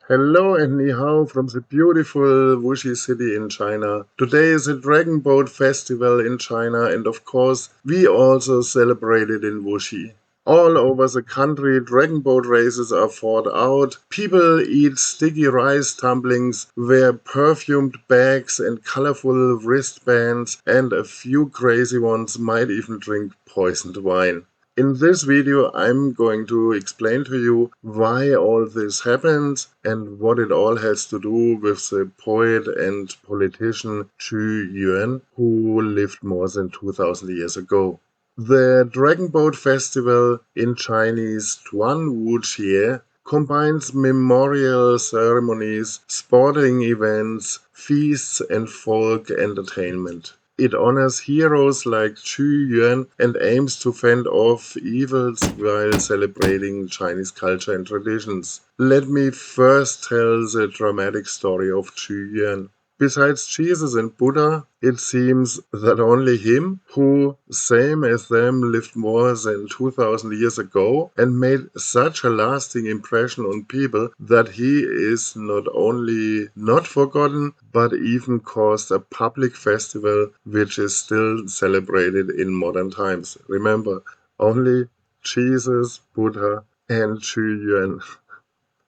Hello and ni hao from the beautiful Wuxi city in China. Today is a Dragon Boat Festival in China, and of course, we also celebrate it in Wuxi. All over the country, dragon boat races are fought out. People eat sticky rice dumplings, wear perfumed bags and colorful wristbands, and a few crazy ones might even drink poisoned wine. In this video, I'm going to explain to you why all this happens and what it all has to do with the poet and politician Zhu Yuan, who lived more than 2000 years ago. The Dragon Boat Festival, in Chinese Tuan Wu Jie, combines memorial ceremonies, sporting events, feasts and folk entertainment. It honors heroes like Zhu Yuan and aims to fend off evils while celebrating Chinese culture and traditions. Let me first tell the dramatic story of Zhu Yuan. Besides Jesus and Buddha, it seems that only him, who, same as them, lived more than 2000 years ago and made such a lasting impression on people that he is not only not forgotten, but even caused a public festival which is still celebrated in modern times. Remember, only Jesus, Buddha, and Zhu Yuan.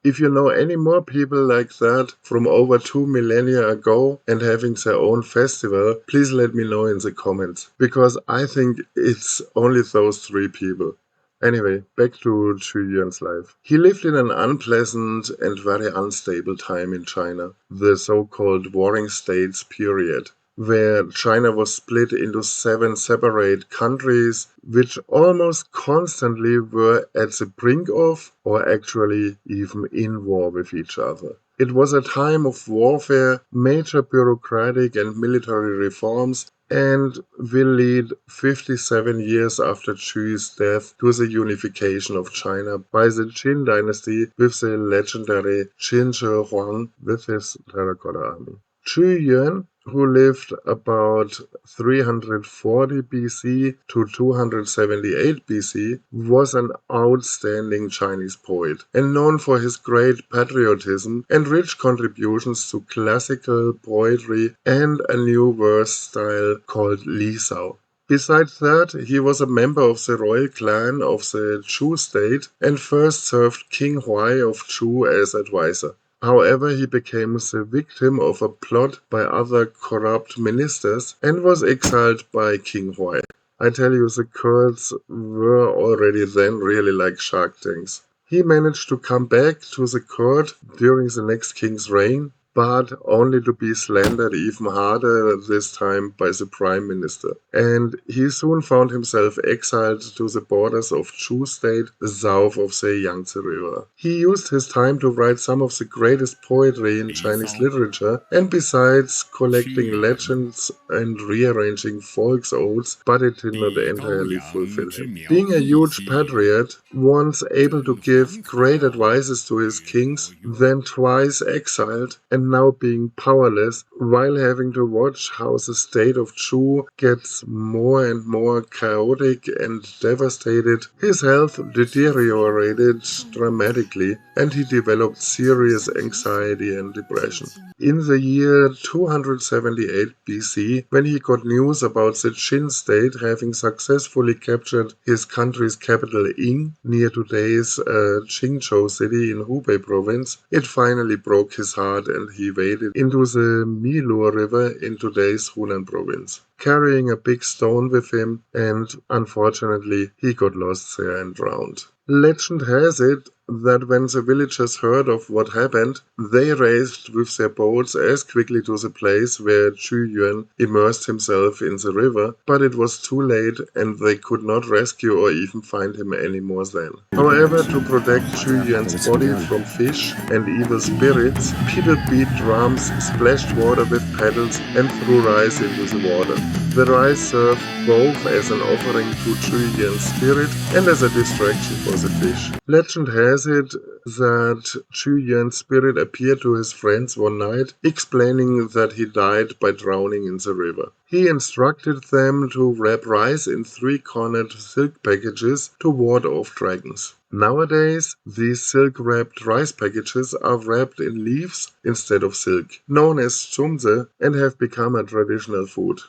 If you know any more people like that from over 2 millennia ago and having their own festival, please let me know in the comments, because I think it's only those three people. Anyway, back to Zhu Yuan's life. He lived in an unpleasant and very unstable time in China, the so-called Warring States period, where China was split into 7 separate countries, which almost constantly were at the brink of, or actually even in war with each other. It was a time of warfare, major bureaucratic and military reforms, and will lead 57 years after Zhu's death to the unification of China by the Qin dynasty with the legendary Qin Shi Huang with his terracotta army. Zhu Yuan, who lived about 340 BC to 278 BC, was an outstanding Chinese poet and known for his great patriotism and rich contributions to classical poetry and a new verse style called Li Sao. Besides that, he was a member of the royal clan of the Chu state and first served King Huai of Chu as advisor. However, he became the victim of a plot by other corrupt ministers and was exiled by King Huai. I tell you, the Kurds were already then really like shark tanks. He managed to come back to the court during the next king's reign, but only to be slandered even harder this time by the prime minister. And he soon found himself exiled to the borders of Chu state, south of the Yangtze River. He used his time to write some of the greatest poetry in Chinese literature, and besides collecting legends and rearranging folk's odes, but it did not entirely fulfill him. Being a huge patriot, once able to give great advices to his kings, then twice exiled, and now being powerless, while having to watch how the state of Chu gets more and more chaotic and devastated, his health deteriorated dramatically and he developed serious anxiety and depression. In the year 278 BC, when he got news about the Qin state having successfully captured his country's capital Ying, near today's Qingzhou city in Hubei province, it finally broke his heart and he waded into the Miluo River in today's Hunan province, carrying a big stone with him, and unfortunately he got lost there and drowned. Legend has it that when the villagers heard of what happened, they raced with their boats as quickly to the place where Zhu Yuan immersed himself in the river, but it was too late and they could not rescue or even find him anymore then. However, to protect Zhu Yuan's body from fish and evil spirits, people beat drums, splashed water with paddles and threw rice into the water. The rice served both as an offering to Zhu Yuan's spirit and as a distraction for the fish. Legend has it that Chu Yuan's spirit appeared to his friends one night, explaining that he died by drowning in the river. He instructed them to wrap rice in 3-cornered silk packages to ward off dragons. Nowadays, these silk-wrapped rice packages are wrapped in leaves instead of silk, known as zumze, and have become a traditional food.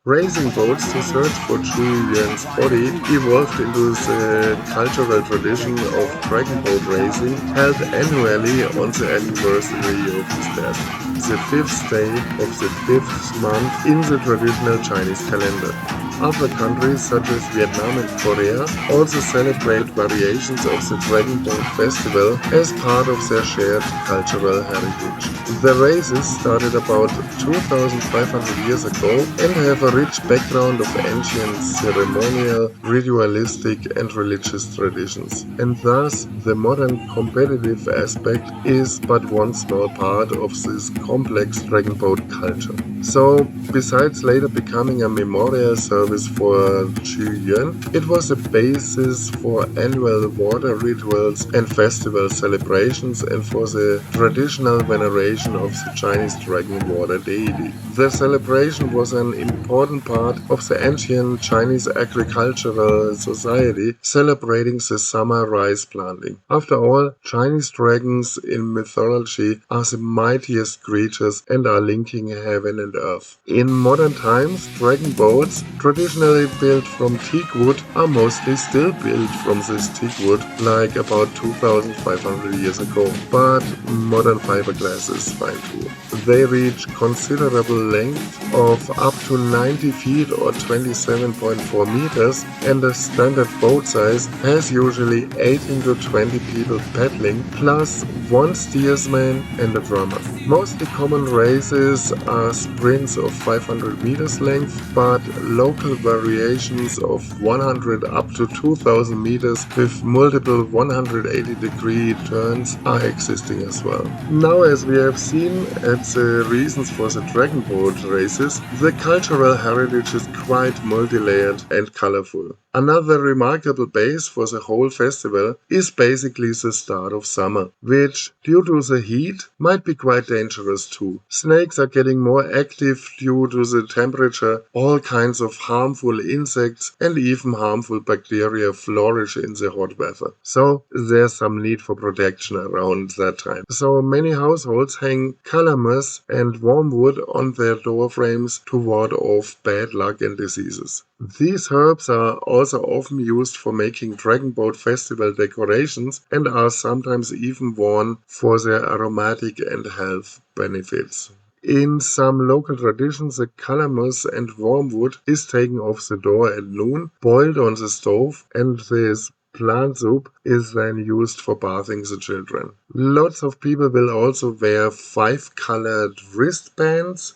Racing boats to search for Chu Yuan's body evolved into the cultural tradition of dragon boat racing held annually on the anniversary of his death, the 5th day of the 5th month in the traditional Chinese calendar. Other countries such as Vietnam and Korea also celebrate variations of the Dragon Boat Festival as part of their shared cultural heritage. The races started about 2,500 years ago and have a rich background of ancient ceremonial, ritualistic and religious traditions. And thus, the modern competitive aspect is but one small part of this complex dragon boat culture. So, besides later becoming a memorial service for Chu Yuan, it was a basis for annual water rituals and festival celebrations and for the traditional veneration of the Chinese dragon water deity. The celebration was an important part of the ancient Chinese agricultural society celebrating the summer rice planting. After all, Chinese dragons in mythology are the mightiest creatures and are linking heaven and earth. In modern times, dragon boats, traditionally built from teak wood, are mostly still built from this teak wood, like about 2,500 years ago, but modern fiberglass is fine too. They reach considerable length of up to 90 feet or 27.4 meters, and the standard boat size has usually 18 to 20 people paddling, plus one steersman and a drummer. Mostly common races are sprints of 500 meters length, but local variations of 100 up to 2000 meters with multiple 180-degree turns are existing as well. Now, as we have seen at the reasons for the dragon boat races, the cultural heritage is quite multi-layered and colorful. Another remarkable base for the whole festival is basically the start of summer, which, due to the heat, might be quite dangerous too. Snakes are getting more active due to the temperature, all kinds of harmful insects and even harmful bacteria flourish in the hot weather. So there's some need for protection around that time. So many households hang calamus and wormwood on their door frames to ward off bad luck and diseases. These herbs are also often used for making dragon boat festival decorations and are sometimes even worn for their aromatic and health benefits. In some local traditions, the calamus and wormwood is taken off the door at noon, boiled on the stove, and this plant soup is then used for bathing the children. Lots of people will also wear 5-colored wristbands,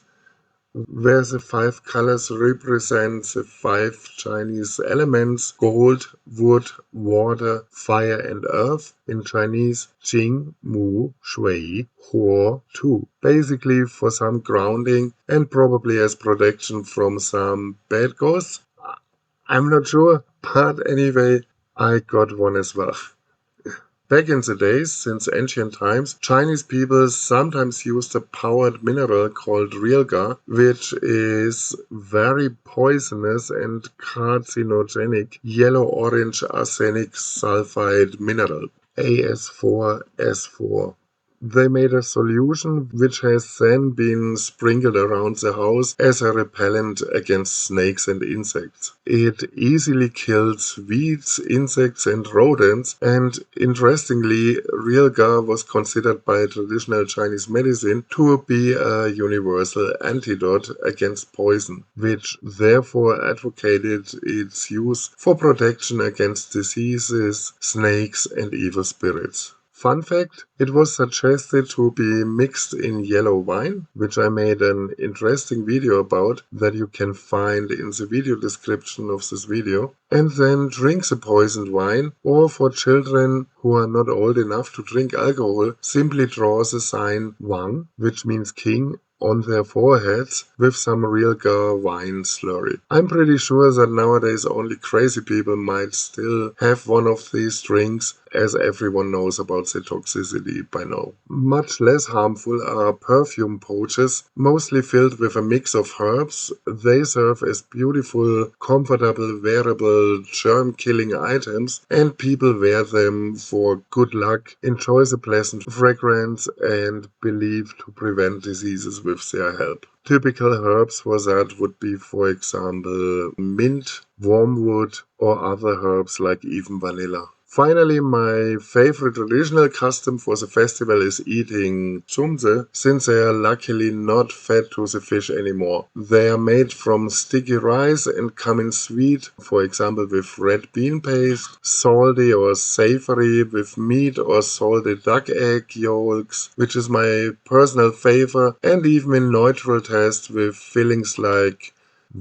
where the 5 colors represent the 5 Chinese elements: gold, wood, water, fire and earth. In Chinese, Jing, Mu, Shui, Huo, Tu. Basically for some grounding and probably as protection from some bad ghosts. I'm not sure, but anyway, I got one as well. Back in the days, since ancient times, Chinese people sometimes used a powdered mineral called realgar, which is very poisonous and carcinogenic yellow-orange arsenic sulfide mineral, As4S4. They made a solution which has then been sprinkled around the house as a repellent against snakes and insects. It easily kills weeds, insects and rodents, and interestingly, realgar was considered by traditional Chinese medicine to be a universal antidote against poison, which therefore advocated its use for protection against diseases, snakes and evil spirits. Fun fact, it was suggested to be mixed in yellow wine, which I made an interesting video about that you can find in the video description of this video, and then drink the poisoned wine, or for children who are not old enough to drink alcohol, simply draw the sign Wang, which means king, on their foreheads with some realgar wine slurry. I'm pretty sure that nowadays only crazy people might still have one of these drinks as everyone knows about the toxicity by now. Much less harmful are perfume pouches, mostly filled with a mix of herbs. They serve as beautiful, comfortable, wearable, germ-killing items, and people wear them for good luck, enjoy the pleasant fragrance, and believe to prevent diseases with their help. Typical herbs for that would be, for example, mint, wormwood, or other herbs like even vanilla. Finally, my favorite traditional custom for the festival is eating chumse, since they are luckily not fed to the fish anymore. They are made from sticky rice and come in sweet, for example with red bean paste, salty or savory with meat or salted duck egg yolks, which is my personal favor, and even in neutral taste with fillings like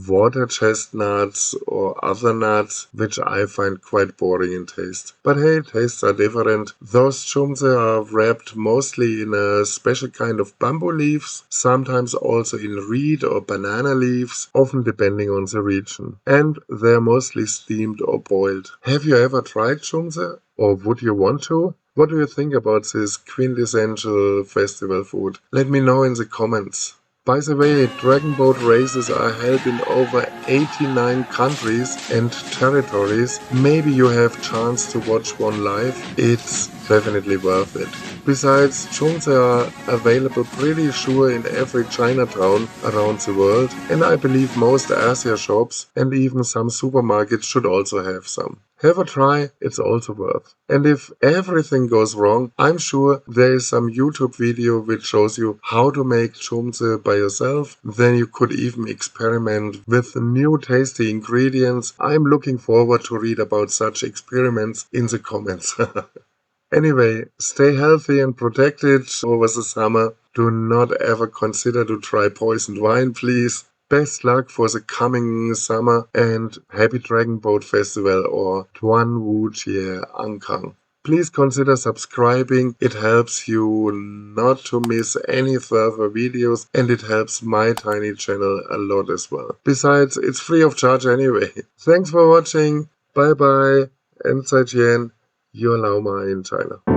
water chestnuts or other nuts, which I find quite boring in taste. But hey, tastes are different. Those chumse are wrapped mostly in a special kind of bamboo leaves, sometimes also in reed or banana leaves, often depending on the region. And they're mostly steamed or boiled. Have you ever tried chumse? Or would you want to? What do you think about this quintessential festival food? Let me know in the comments. By the way, dragon boat races are held in over 89 countries and territories. Maybe you have chance to watch one live. It's definitely worth it. Besides, chumse are available pretty sure in every Chinatown around the world, and I believe most Asia shops and even some supermarkets should also have some. Have a try, it's also worth. And if everything goes wrong, I'm sure there is some YouTube video which shows you how to make chumse by yourself. Then you could even experiment with new tasty ingredients. I'm looking forward to read about such experiments in the comments. Anyway, stay healthy and protected over the summer. Do not ever consider to try poisoned wine, please. Best luck for the coming summer and happy Dragon Boat Festival or Tuan Wu Jie Ankang. Please consider subscribing, it helps you not to miss any further videos and it helps my tiny channel a lot as well. Besides, it's free of charge anyway. Thanks for watching, bye bye and 再见, your Laoma in China.